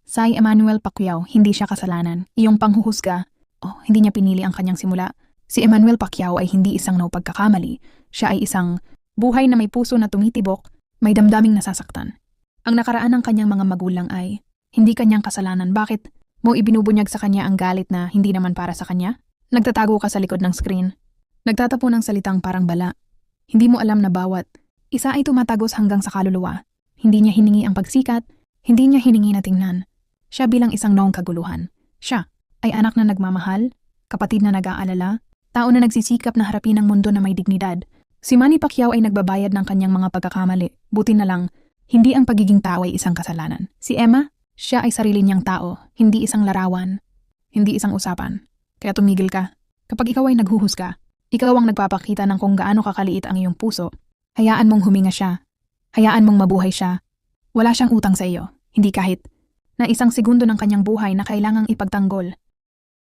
Si Emmanuel Pacquiao, hindi siya kasalanan. Iyong panghuhusga, hindi niya pinili ang kanyang simula. Si Emmanuel Pacquiao ay hindi isang pagkakamali. Siya ay isang buhay na may puso na tumitibok, may damdaming nasasaktan. Ang nakaraan ng kanyang mga magulang ay hindi kanyang kasalanan. Bakit mo ibinubunyag sa kanya ang galit na hindi naman para sa kanya? Nagtatago ka sa likod ng screen. Nagtatapo ng salitang parang bala. Hindi mo alam na bawat isa ay tumatagos hanggang sa kaluluwa. Hindi niya hiningi ang pagsikat, hindi niya hiningi na tingnan. Siya bilang isang noong kaguluhan. Siya ay anak na nagmamahal, kapatid na nag-aalala, tao na nagsisikap na harapin ang mundo na may dignidad. Si Manny Pacquiao ay nagbabayad ng kanyang mga pagkakamali. Buti na lang, hindi ang pagiging tao ay isang kasalanan. Si Emma, siya ay sarili niyang tao, hindi isang larawan, hindi isang usapan. Kaya tumigil ka. Kapag ikaw ay naghuhusga, ikaw ang nagpapakita ng kung gaano kakaliit ang iyong puso. Hayaan mong huminga siya. Hayaan mong mabuhay siya. Wala siyang utang sa iyo, hindi kahit na isang segundo ng kanyang buhay na kailangang ipagtanggol.